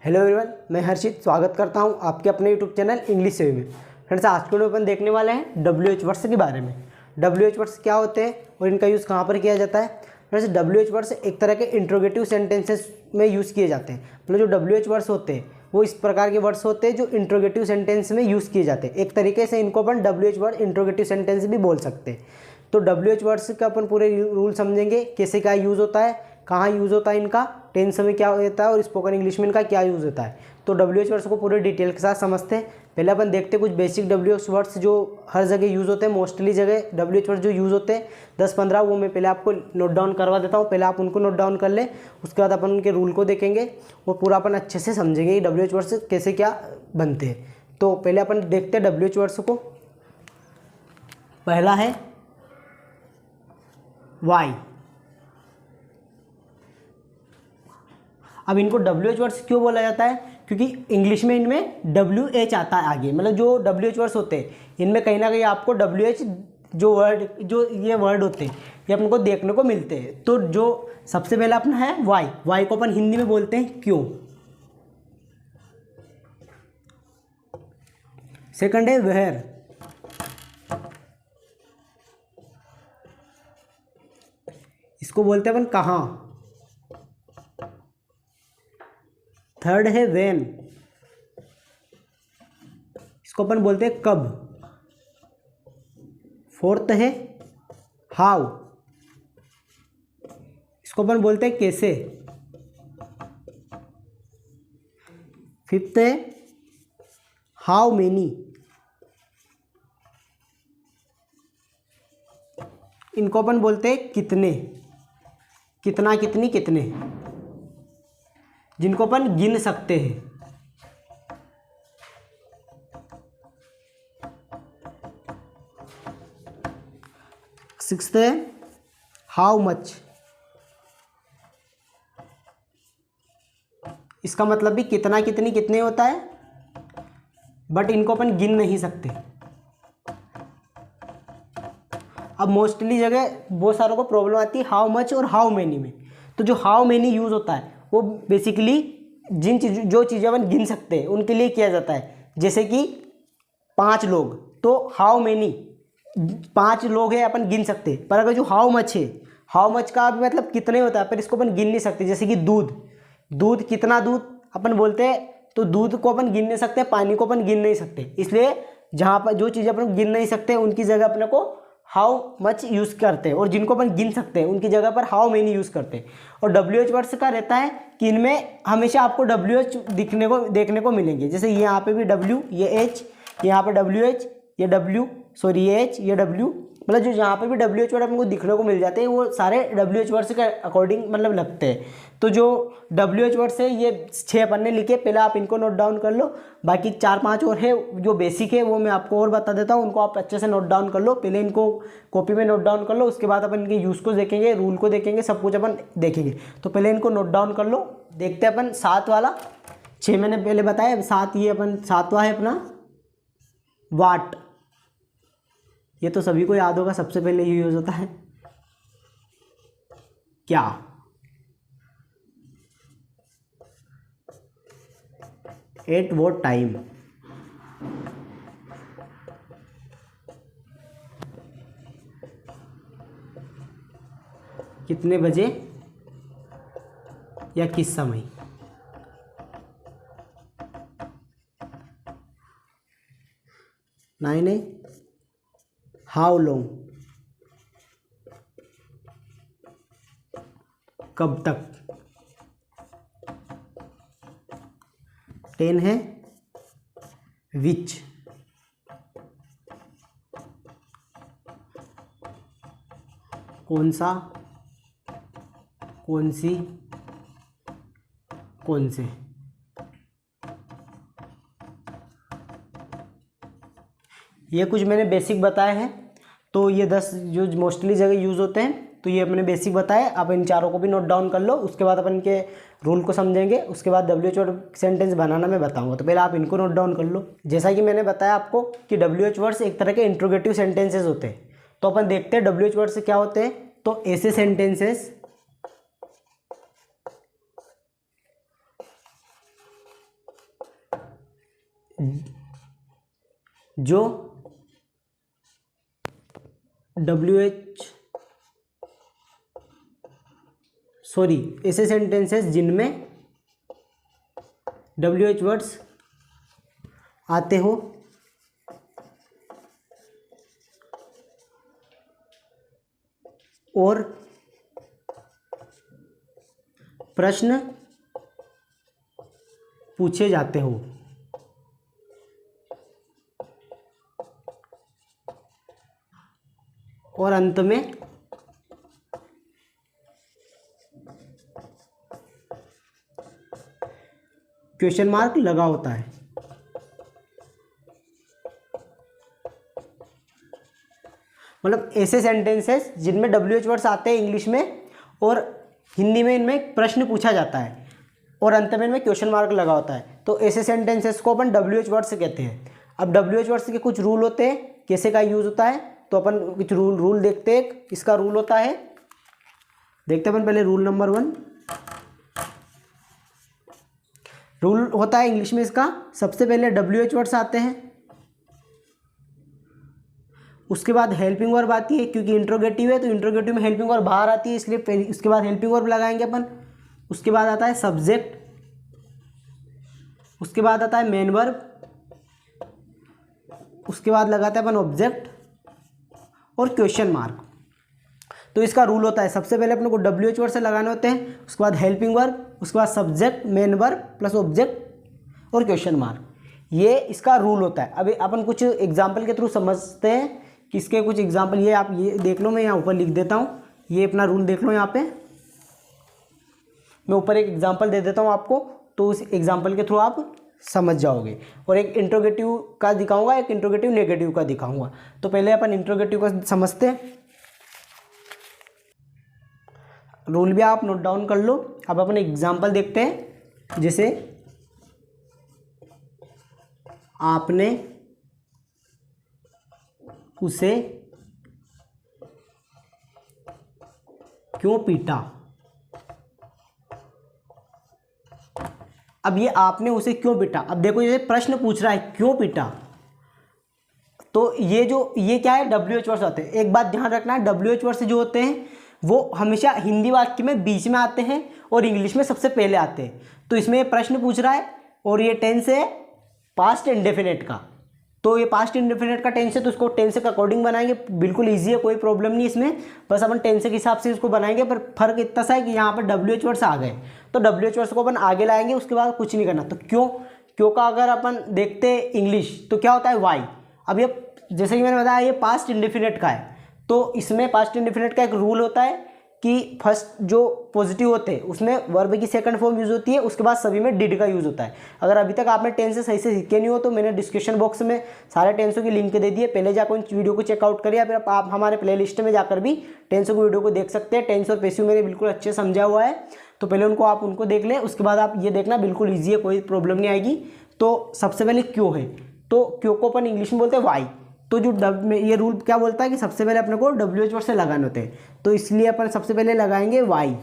Hello everyone, मैं हर्षित स्वागत करता हूं आपके अपने यूट्यूब चैनल इंग्लिश सेवी में। फ्रेंड्स, आज के वीडियो में अपन देखने वाले हैं WH वर्ड्स के बारे में। WH वर्ड्स क्या होते हैं और इनका यूज़ कहां पर किया जाता है। फ्रेंड्स, WH वर्ड्स एक तरह के इंट्रोगेटिव सेंटेंसेस में यूज़ किए जाते हैं। मतलब जो WH वर्ड्स होते हैं वो इस प्रकार के वर्ड्स होते हैं जो इंट्रोगेटिव सेंटेंस में यूज़ किए जाते हैं। एक तरीके से इनको अपन WH वर्ड इंट्रोगेटिव सेंटेंस भी बोल सकते हैं। तो WH वर्ड्स का अपन पूरे रूल समझेंगे, कैसे क्या यूज़ होता है, कहाँ यूज़ होता है, इनका टेंस में क्या होता है और स्पोकन इंग्लिश में इनका क्या यूज़ होता है। तो WH वर्ड्स को पूरे डिटेल के साथ समझते हैं। पहले अपन देखते हैं कुछ बेसिक WH वर्ड्स जो हर जगह यूज़ होते हैं। मोस्टली जगह WH वर्ड्स जो यूज़ होते हैं 10-15, वो मैं पहले आपको नोट डाउन करवा देता हूँ। पहले आप उनको नोट डाउन कर लें, उसके बाद अपन उनके रूल को देखेंगे और पूरा अपन अच्छे से समझेंगे कि WH वर्ड्स कैसे क्या बनते हैं। तो पहले अपन देखते हैं WH वर्ड्स को। पहला है वाई। अब इनको WH वर्ड्स क्यों बोला जाता है, क्योंकि इंग्लिश में इनमें WH आता है आगे। मतलब जो WH वर्ड्स होते हैं इनमें कहीं ना कहीं आपको WH जो ये वर्ड होते हैं ये अपन को देखने को मिलते हैं। तो जो सबसे पहला अपना है वाई। वाई को अपन हिंदी में बोलते हैं क्यों। सेकंड है वेयर। इसको बोलते हैं अपन कहाँ। थर्ड है व्हेन। इसको अपन बोलते हैं कब। फोर्थ है हाउ। इसको अपन बोलते हैं कैसे। फिफ्थ है हाउ मेनी। इनको अपन बोलते हैं कितने, कितना, कितनी, कितने, जिनको अपन गिन सकते हैं। सिक्स्थ है हाउ मच। इसका मतलब भी कितना, कितनी, कितने होता है, बट इनको अपन गिन नहीं सकते। अब मोस्टली जगह बहुत सारों को प्रॉब्लम आती है हाउ मच और हाउ मेनी में। तो जो हाउ मेनी यूज़ होता है वो बेसिकली जो चीज़ें अपन गिन सकते हैं उनके लिए किया जाता है। जैसे कि 5 लोग, तो हाउ मेनी 5 लोग हैं अपन गिन सकते हैं। पर अगर जो हाउ मच है, हाउ मच का भी मतलब कितने होता है, पर इसको अपन गिन नहीं सकते। जैसे कि दूध कितना दूध अपन बोलते हैं, तो दूध को अपन गिन नहीं सकते, पानी को अपन गिन नहीं सकते। इसलिए जहाँ पर जो चीज़ें अपन गिन नहीं सकते उनकी जगह अपने को हाउ मच यूज़ करते हैं, और जिनको अपन गिन सकते हैं उनकी जगह पर हाउ मेनी यूज़ करते हैं। और WH वर्ड्स का रहता है कि इनमें हमेशा आपको WH देखने को मिलेंगे। जैसे यहाँ पे भी W, ये H, यहाँ पे WH, ये W, सॉरी ये H, ये W। मतलब जो जहाँ पे भी WH वर्ड आपको दिखने को मिल जाते हैं वो सारे WH वर्ड्स के अकॉर्डिंग मतलब लगते हैं। तो जो WH वर्ड्स है ये 6 अपन ने लिखे, पहले आप इनको नोट डाउन कर लो। बाकी 4-5 और है जो बेसिक है वो मैं आपको और बता देता हूँ, उनको आप अच्छे से नोट डाउन कर लो। पहले इनको कॉपी में नोट डाउन कर लो, उसके बाद अपन इनके यूज़ को देखेंगे, रूल को देखेंगे, सब कुछ अपन देखेंगे। तो पहले इनको नोट डाउन कर लो। देखते हैं अपन 7 वाला। 6 मैंने पहले बताया, 7 ये अपन 7वां है अपना वाट। ये तो सभी को याद होगा, सबसे पहले ये यूज होता है क्या। At what time. कितने बजे या किस समय। नाइन है हाउ लॉन्ग, कब तक। 10 है विच, कौन सा, कौन सी, कौन से। ये कुछ मैंने बेसिक बताए हैं। तो ये 10 जो मोस्टली जगह यूज़ होते हैं, तो ये मैंने बेसिक बताया। आप इन चारों को भी नोट डाउन कर लो, उसके बाद अपन के रूल को समझेंगे, उसके बाद WH वर्ड सेंटेंस बनाना मैं बताऊंगा। तो पहले आप इनको नोट डाउन कर लो। जैसा कि मैंने बताया आपको कि WH वर्ड्स एक तरह के इंट्रोगेटिव सेंटेंसेस होते हैं। तो अपन देखते हैं WH वर्ड से क्या होते हैं। तो ऐसे सेंटेंसेस जो ऐसे सेंटेंसेस जिनमें WH वर्ड्स आते हो और प्रश्न पूछे जाते हो। और अंत में क्वेश्चन मार्क लगा होता है। मतलब ऐसे सेंटेंसेस जिनमें WH वर्ड्स आते हैं इंग्लिश में और हिंदी में इनमें प्रश्न पूछा जाता है और अंत में इनमें क्वेश्चन मार्क लगा होता है, तो ऐसे सेंटेंसेस को अपन WH वर्ड्स कहते हैं। अब WH वर्ड्स के कुछ रूल होते हैं, कैसे का यूज होता है, तो अपन कुछ रूल देखते हैं। इसका रूल होता है, देखते हैं अपन पहले रूल नंबर 1। रूल होता है इंग्लिश में इसका, सबसे पहले WH वर्ड्स आते हैं, उसके बाद हेल्पिंग वर्ब आती है, क्योंकि इंट्रोगेटिव है तो इंट्रोगेटिव में हेल्पिंग वर्ब बाहर आती है, इसलिए उसके बाद हेल्पिंग वर्ब लगाएंगे अपन। उसके बाद आता है सब्जेक्ट, उसके बाद आता है मेन वर्ब, उसके बाद लगाते हैं अपन ऑब्जेक्ट और क्वेश्चन मार्क। तो इसका रूल होता है, सबसे पहले अपने को WH वर्ड से लगाने होते हैं, उसके बाद हेल्पिंग वर्ब, उसके बाद subject main verb plus object और क्वेश्चन मार्क। ये इसका रूल होता है। अभी अपन कुछ एग्जाम्पल के थ्रू समझते हैं कि इसके कुछ एग्जाम्पल, ये आप ये देख लो, मैं यहाँ ऊपर लिख देता हूँ, ये अपना रूल देख लो। यहाँ पे मैं ऊपर एक एग्जाम्पल दे देता हूँ आपको, तो उस एग्जाम्पल के थ्रू आप समझ जाओगे। और एक इंट्रोगेटिव का दिखाऊंगा, एक इंट्रोगेटिव नेगेटिव का दिखाऊंगा। तो पहले अपन इंट्रोगेटिव का समझते हैं। रूल भी आप नोट डाउन कर लो। अब अपन एग्जाम्पल देखते हैं, जैसे आपने उसे क्यों पीटा। अब ये आपने उसे क्यों पीटा, अब देखो ये प्रश्न पूछ रहा है क्यों पीटा, तो ये क्या है, WH वर्ड्स आते हैं। एक बात ध्यान रखना है, WH वर्ड्स जो होते हैं वो हमेशा हिंदी वाक्य में बीच में आते हैं और इंग्लिश में सबसे पहले आते हैं। तो इसमें ये प्रश्न पूछ रहा है और ये टेंस है पास्ट इंडेफिनिट का, तो ये पास्ट इंडेफिनिट का टेंस है, तो उसको टेंस के अकॉर्डिंग बनाएंगे। बिल्कुल ईजी है, कोई प्रॉब्लम नहीं इसमें, बस अपन टेंस के हिसाब से इसको बनाएंगे। पर फर्क इतना सा है कि यहाँ पर WH वर्ड्स आ गए, तो WH वर्ड्स को अपन आगे लाएंगे, उसके बाद कुछ नहीं करना। तो क्यों का अगर अपन देखते इंग्लिश तो क्या होता है वाई। अब ये जैसे कि मैंने बताया ये पास्ट इंडेफिनिट का है, तो इसमें पास्ट इंडेफिनिट का एक रूल होता है कि फर्स्ट जो पॉजिटिव होते हैं उसमें वर्ब की सेकंड फॉर्म यूज़ होती है, उसके बाद सभी में डिड का यूज़ होता है। अगर अभी तक आपने टेंस सही से सीखे नहीं हो तो मैंने डिस्क्रिप्शन बॉक्स में सारे टेंसों की लिंक दे दी है, पहले जाकर उन वीडियो को चेकआउट करिए, फिर आप हमारे प्लेलिस्ट में जाकर भी टेंसों की वीडियो को देख सकते हैं। टेंस और पैसिव मैंने बिल्कुल अच्छे समझा हुआ है, तो पहले उनको देख लें, उसके बाद आप ये देखना, बिल्कुल ईजी है, कोई प्रॉब्लम नहीं आएगी। तो सबसे पहले क्यों है, तो क्यों को अपन इंग्लिश में बोलते हैं वाई। तो जो ये रूल क्या बोलता है कि सबसे पहले अपने को WH वर्ड से लगाने होते हैं, तो इसलिए अपन सबसे पहले लगाएंगे वाई।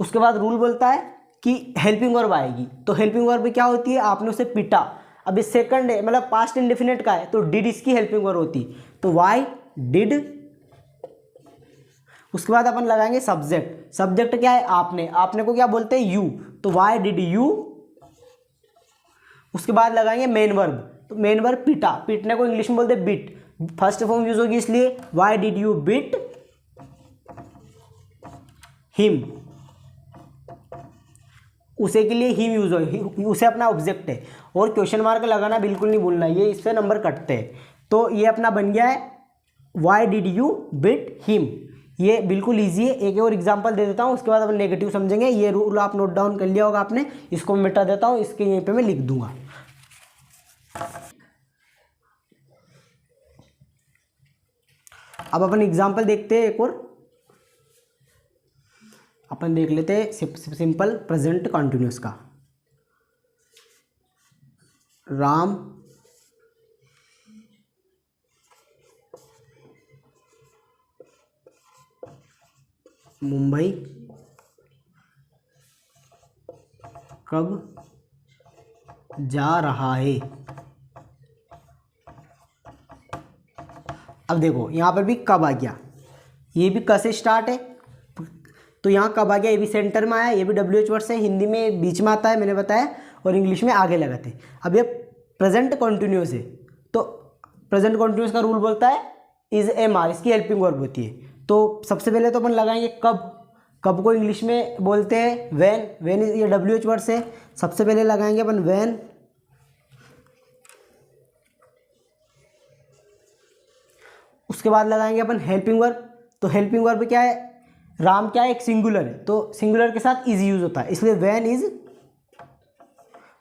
उसके बाद रूल बोलता है कि हेल्पिंग वर्ब आएगी, तो हेल्पिंग वर्ब क्या होती है, आपने उसे पीटा। अब इस सेकंड है मतलब पास्ट इंडेफिनिट का है, तो डिड इसकी हेल्पिंग वर्ब होती, तो वाई डिड। उसके बाद अपन लगाएंगे सब्जेक्ट। सब्जेक्ट क्या है, आपने को क्या बोलते हैं यू, तो वाई डिड यू। उसके बाद लगाएंगे मेन वर्ब, तो मेन वर्ब पीटा, पीटने को इंग्लिश में बोलते हैं बीट, फर्स्ट फॉर्म यूज होगी इसलिए why did you beat him. उसे के लिए हिम यूज हो, उसे अपना ऑब्जेक्ट है। और क्वेश्चन मार्क लगाना बिल्कुल नहीं भूलना, ये इससे नंबर कटते हैं। तो ये अपना बन गया है why did you beat him, ये बिल्कुल ईजी है। एक और एग्जांपल दे देता हूँ, उसके बाद अपन नेगेटिव समझेंगे। ये रूल आप नोट डाउन कर लिया होगा आपने, इसको मैं मिटा देता हूँ, इसके यहीं पे मैं लिख दूंगा। अब अपन एग्जांपल देखते हैं, एक और अपन देख लेते हैं सिंपल प्रेजेंट कंटिन्यूअस का। राम मुंबई कब जा रहा है। अब देखो यहाँ पर भी कब आ गया, ये भी क से स्टार्ट है, तो यहाँ कब आ गया, ये भी सेंटर में आया, ये भी WH वर्ड से हिंदी में बीच में आता है मैंने बताया, और इंग्लिश में आगे लगाते हैं। अब ये प्रेजेंट कॉन्टिन्यूस है, तो प्रेजेंट कॉन्टिन्यूस का रूल बोलता है इज एम आर, इसकी हेल्पिंग वर्ब होती है। तो सबसे पहले तो अपन लगाएंगे कब, कब को इंग्लिश में बोलते हैं व्हेन, व्हेन ये WH वर्ड से, सबसे पहले लगाएंगे अपन व्हेन। उसके बाद लगाएंगे अपन हेल्पिंग वर्ब, तो हेल्पिंग वर्ब क्या है, राम क्या है, एक सिंगुलर है, तो सिंगुलर के साथ इज यूज होता है, इसलिए व्हेन इज।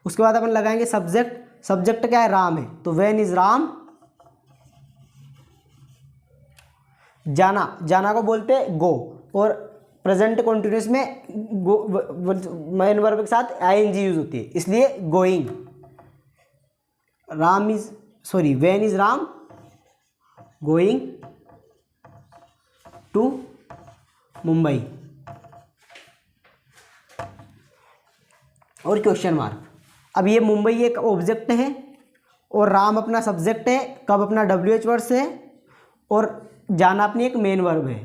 उसके बाद अपन लगाएंगे सब्जेक्ट, सब्जेक्ट क्या है, राम है, तो व्हेन इज राम। जाना, जाना को बोलते हैं गो, और प्रेजेंट कॉन्टिन्यूस में गो मेन वर्ब के साथ ING यूज होती है, इसलिए going. Ram is, sorry when is Ram going to Mumbai, और क्वेश्चन मार्क। अब ये मुंबई एक ऑब्जेक्ट है और राम अपना सब्जेक्ट है, कब अपना WH वर्ड से, और जाना अपनी एक मेन वर्ब है,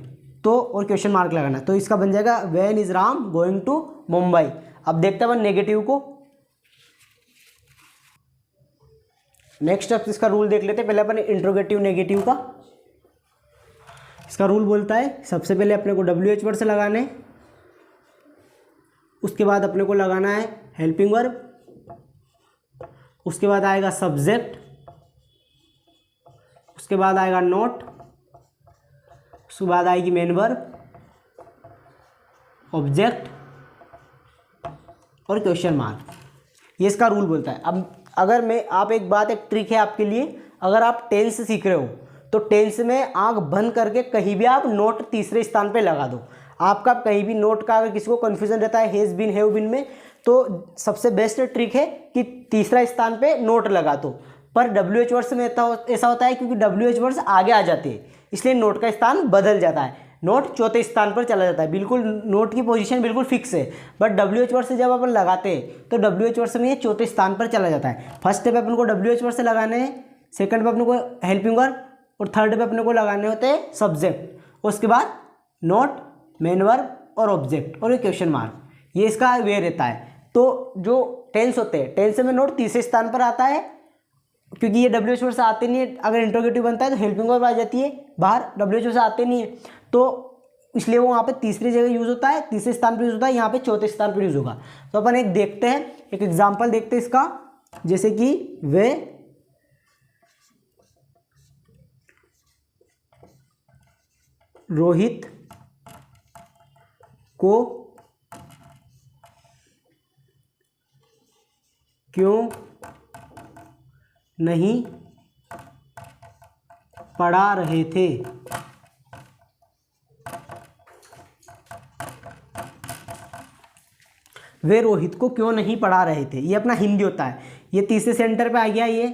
तो और क्वेश्चन मार्क लगाना, तो इसका बन जाएगा when is Ram going to Mumbai. अब देखते हैं अपन नेगेटिव को। नेक्स्ट अब इसका रूल देख लेते हैं, पहले अपन इंट्रोगेटिव नेगेटिव का। इसका रूल बोलता है सबसे पहले अपने को WH वर्ड से लगाना है, उसके बाद अपने को लगाना है हेल्पिंग वर्ब, उसके बाद आएगा सब्जेक्ट, उसके बाद आएगा नोट, उसके बाद आएगी मेन वर्ब, ऑब्जेक्ट और क्वेश्चन मार्क। ये इसका रूल बोलता है। अब अगर मैं, आप एक बात, एक ट्रिक है आपके लिए, अगर आप टेंस सीख रहे हो तो टेंस में आंख बंद करके कहीं भी आप नोट तीसरे स्थान पे लगा दो। आपका कहीं भी नोट का अगर किसी को कन्फ्यूजन रहता है हैज़ बीन हैव बीन में, तो सबसे बेस्ट ट्रिक है कि तीसरा स्थान पे नोट लगा दो। पर WH वर्ड्स में ऐसा होता है क्योंकि WH वर्ड्स आगे आ जाते हैं, इसलिए नोट का स्थान बदल जाता है, नोट चौथे स्थान पर चला जाता है, बिल्कुल नोट की पोजीशन बिल्कुल फिक्स है। बट WH वर्ड से जब अपन लगाते हैं तो WH वर्ड से में ये चौथे स्थान पर चला जाता है। फर्स्ट स्टेप अपन को WH वर्ड से लगाने हैं, सेकंड पे अपने को हेल्पिंग वर्ब, और थर्ड पे अपने को लगाने होते हैं सब्जेक्ट, उसके बाद नोट, मेन वर्ब और ऑब्जेक्ट और ये क्वेश्चन मार्क। ये इसका वे रहता है। तो जो टेंस होते हैं, टेंस में नोट तीसरे स्थान पर आता है क्योंकि ये WH वर्ड से आते नहीं है। अगर इंट्रोगेटिव बनता है तो हेल्पिंग वर्ब आ जाती है बाहर, WH वर्ड से आते नहीं है, तो इसलिए वो वहाँ पे तीसरी जगह यूज़ होता है, तीसरे स्थान पर यूज़ होता है, यहाँ पे चौथे स्थान पर यूज़ होगा। तो अपन एक देखते हैं, एक एग्जाम्पल देखते हैं इसका, जैसे कि वे रोहित को क्यों नहीं पढ़ा रहे थे। वे रोहित को क्यों नहीं पढ़ा रहे थे, ये अपना हिंदी होता है। ये तीसरे सेंटर पे आ गया, ये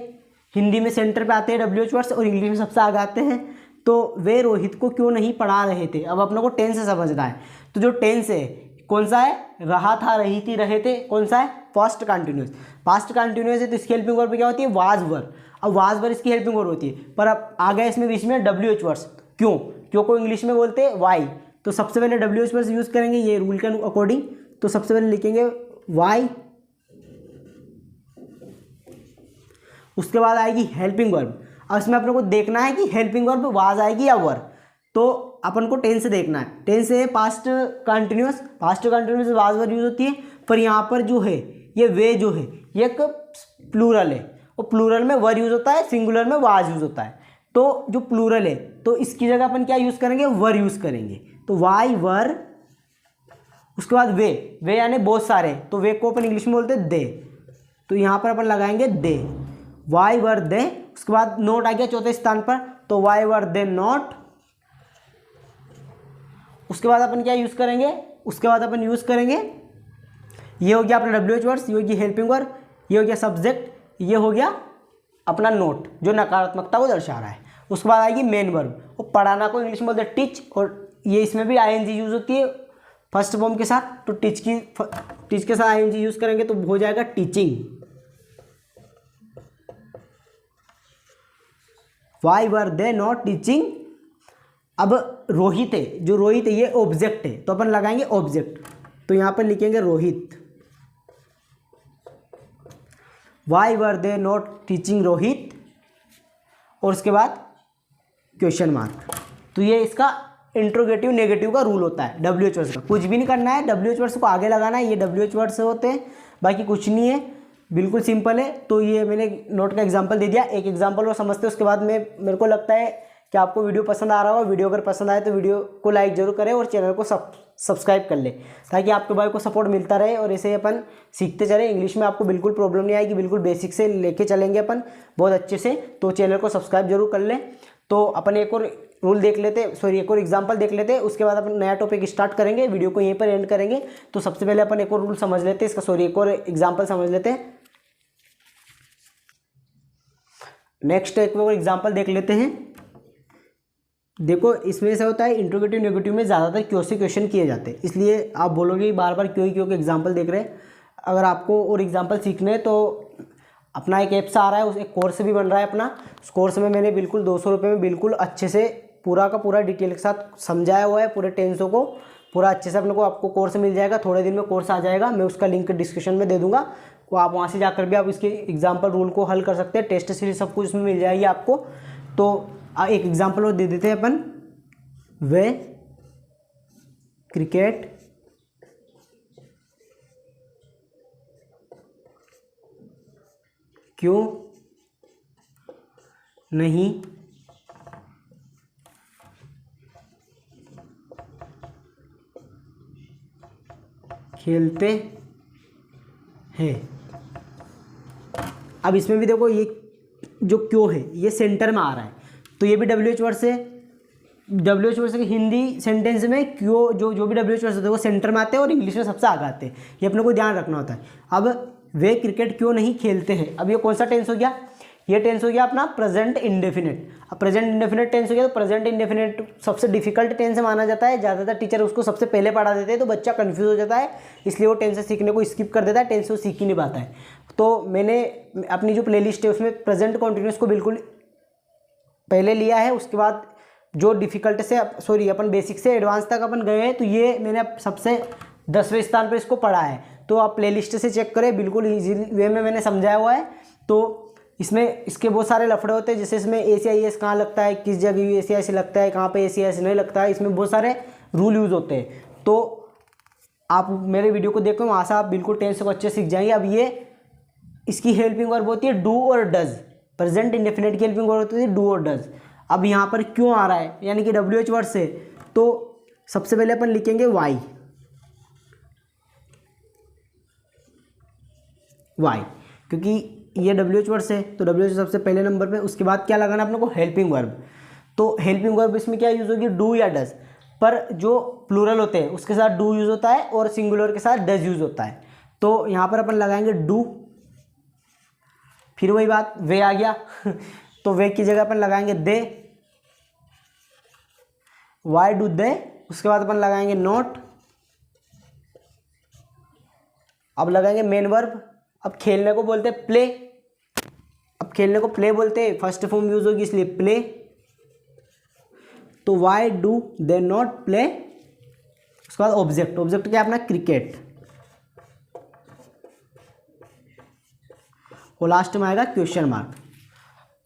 हिंदी में सेंटर पे आते हैं WH वर्ड्स और इंग्लिश में सबसे आगे आते हैं। तो वे रोहित को क्यों नहीं पढ़ा रहे थे। अब अपने को टेंस से समझना है, तो जो टेंस है कौन सा है, रहा था, रही थी, रहे थे, कौन सा है, पास्ट कंटिन्यूअस। पास्ट कंटिन्यूअस है तो इसकी हेल्पिंग वर्ब क्या होती है, वाज वर। अब वाज वर इसकी हेल्पिंग वर्ब होती है, पर अब आ गया इसमें बीच में WH वर्ड्स। क्यों, क्यों को इंग्लिश में बोलते हैं वाई, तो सबसे पहले WH वर्ड्स यूज करेंगे ये रूल के अकॉर्डिंग। तो सबसे पहले लिखेंगे वाई, उसके बाद आएगी हेल्पिंग वर्ब। अब इसमें अपने को देखना है कि हेल्पिंग वर्ब वाज आएगी या वर, तो अपन को टेंस से देखना है। टेंस है past continuous, past continuous was were use होती है, पर यहाँ पर जो है ये वे जो है ये एक प्लूरल है, और प्लूरल में वर यूज होता है, सिंगुलर में वाज यूज होता है। तो जो प्लूरल है तो इसकी जगह अपन क्या यूज करेंगे, वर यूज करेंगे, तो वाई वर। उसके बाद वे यानी बहुत सारे, तो वे को अपन इंग्लिश में बोलते हैं दे, तो यहाँ पर अपन लगाएंगे दे, वाई वर दे। उसके बाद नोट आ गया चौथे स्थान पर, तो वाई वर दे नॉट। उसके बाद अपन क्या यूज करेंगे, उसके बाद अपन यूज करेंगे, ये हो गया अपना WH वर्ड्स, ये हो गया हेल्पिंग वर्ब, ये हो गया सब्जेक्ट, ये हो गया अपना नोट जो नकारात्मकता को दर्शा रहा है। उसके बाद आएगी मेन वर्ब, और पढ़ाना को इंग्लिश में बोलते हैं टीच, और ये इसमें भी ING यूज होती है फर्स्ट फॉर्म के साथ, तो टीच के साथ ING यूज करेंगे तो हो जाएगा teaching. Why were they not teaching. अब रोहित है, जो रोहित है ये ऑब्जेक्ट है, तो अपन लगाएंगे ऑब्जेक्ट, तो यहाँ पर लिखेंगे Rohit. Why were they not teaching Rohit, और उसके बाद क्वेश्चन मार्क। तो ये इसका इंट्रोगेटिव नेगेटिव का रूल होता है WH वर्ड्स का। कुछ भी नहीं करना है, WH वर्ड्स को आगे लगाना है, ये WH वर्ड्स होते हैं, बाकी कुछ नहीं है, बिल्कुल सिंपल है। तो ये मैंने नोट का एग्जांपल दे दिया, एक एग्जांपल और समझते हैं, उसके बाद में मेरे को लगता है कि आपको वीडियो पसंद आ रहा होगा। वीडियो अगर पसंद आए तो वीडियो को लाइक जरूर करें और चैनल को सब्सक्राइब कर ले, ताकि आपके भाई को सपोर्ट मिलता रहे और ऐसे ही अपन सीखते चले। इंग्लिश में आपको बिल्कुल प्रॉब्लम नहीं आएगी, बिल्कुल बेसिक से लेके चलेंगे अपन बहुत अच्छे से। तो चैनल को सब्सक्राइब जरूर कर ले। तो अपन एक और रूल देख लेते, सॉरी एक और एग्जांपल देख लेते हैं, उसके बाद अपन नया टॉपिक स्टार्ट करेंगे, वीडियो को यहीं पर एंड करेंगे। तो सबसे पहले अपन एक और रूल समझ लेते हैं इसका, सॉरी एक और एग्जांपल समझ लेते हैं। नेक्स्ट एक और एग्जांपल देख लेते हैं। देखो इसमें ऐसा होता है, इंट्रोगेटिव नेगेटिव में ज़्यादातर क्यों से क्वेश्चन किए जाते हैं, इसलिए आप बोलोगे बार बार क्यों के एग्जांपल देख रहे हैं। अगर आपको और एग्जांपल सीखने हैं तो अपना एक ऐप्स आ रहा है, उस एक कोर्स भी बन रहा है अपना। उस कोर्स में मैंने बिल्कुल 200 रुपये में बिल्कुल अच्छे से पूरा का पूरा डिटेल के साथ समझाया हुआ है, पूरे टेंसों को पूरा अच्छे से अपने को आपको कोर्स मिल जाएगा। थोड़े दिन में कोर्स आ जाएगा, मैं उसका लिंक डिस्क्रिप्शन में दे दूंगा, तो आप वहाँ से जाकर भी आप इसके एग्जाम्पल रूल को हल कर सकते हैं। टेस्ट सीरीज सब कुछ उसमें मिल जाएगी आपको। तो एक एग्जाम्पल और दे देते हैं अपन, वे क्रिकेट क्यों नहीं खेलते हैं। अब इसमें भी देखो ये जो क्यों है ये सेंटर में आ रहा है, तो ये भी WH वर्ड से, WH वर्ड से हिंदी सेंटेंस में क्यों जो भी WH वर्ड होते हैं वो सेंटर में आते हैं और इंग्लिश में सबसे आगे आते हैं, ये अपने को ध्यान रखना होता है। अब वे क्रिकेट क्यों नहीं खेलते हैं, अब ये कौन सा टेंस हो गया, ये टेंस हो गया अपना प्रेजेंट इंडेफिनिट। अब प्रेजेंट इंडेफिनिट टेंस हो गया, तो प्रेजेंट इंडेफिनिट सबसे डिफिकल्ट टेंस माना जाता है, ज़्यादातर टीचर उसको सबसे पहले पढ़ा देते हैं, तो बच्चा कंफ्यूज हो जाता है, इसलिए वो टेंस सीखने को स्किप कर देता है, टेंस को सीख ही नहीं पाता है। तो मैंने अपनी जो प्लेलिस्ट है उसमें प्रेजेंट कॉन्टिन्यूस को बिल्कुल पहले लिया है, उसके बाद जो डिफिकल्ट से सॉरी अपन बेसिक से एडवांस तक अपन गए हैं, तो ये मैंने सबसे 10वें स्थान पर इसको पढ़ा है। तो आप प्लेलिस्ट से चेक करें, बिल्कुल ईजी वे में मैंने समझाया हुआ है। तो इसमें इसके बहुत सारे लफड़े होते हैं, जैसे इसमें ACIS कहाँ लगता है, किस जगह ACIS लगता है, कहाँ पे ACIS नहीं लगता है, इसमें बहुत सारे रूल यूज़ होते हैं। तो आप मेरे वीडियो को देखो, वहाँ से आप बिल्कुल टेंस को अच्छे सीख जाएंगे। अब ये इसकी हेल्पिंग वर्ब होती है डू और डज, प्रेजेंट इंडेफिनिट की हेल्पिंग वर्ब होती है डू और डज। अब यहाँ पर क्यों आ रहा है, यानी कि WH वर्ड से, तो सबसे पहले अपन लिखेंगे वाई, क्योंकि ये WH वर्ड से, तो WH सबसे पहले नंबर पे। उसके बाद क्या लगाना अपने को, हेल्पिंग वर्ब। तो हेल्पिंग वर्ब इसमें क्या यूज़ होगी, डू या डज, पर जो प्लूरल होते हैं उसके साथ डू यूज़ होता है और सिंगुलर के साथ डज यूज़ होता है। तो यहाँ पर अपन लगाएंगे डू, फिर वही बात वे आ गया तो वे की जगह अपन लगाएंगे दे, वाई डू दे। उसके बाद अपन लगाएंगे नॉट, अब लगाएंगे मेन वर्ब। अब खेलने को बोलते हैं प्ले, अब खेलने को प्ले बोलते हैं, फर्स्ट फॉर्म यूज होगी इसलिए प्ले। तो why do they not play. उसके बाद ऑब्जेक्ट, ऑब्जेक्ट क्या अपना क्रिकेट, और लास्ट में आएगा क्वेश्चन मार्क।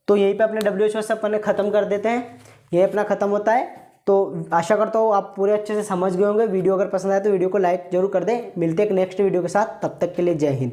तो यहीं पे अपने WH वर्ड से अपन ख़त्म कर देते हैं, ये अपना ख़त्म होता है। तो आशा करता हूँ आप पूरे अच्छे से समझ गए होंगे। वीडियो अगर पसंद आए तो वीडियो को लाइक जरूर कर दें। मिलते हैं एक नेक्स्ट वीडियो के साथ, तब तक के लिए जय हिंद।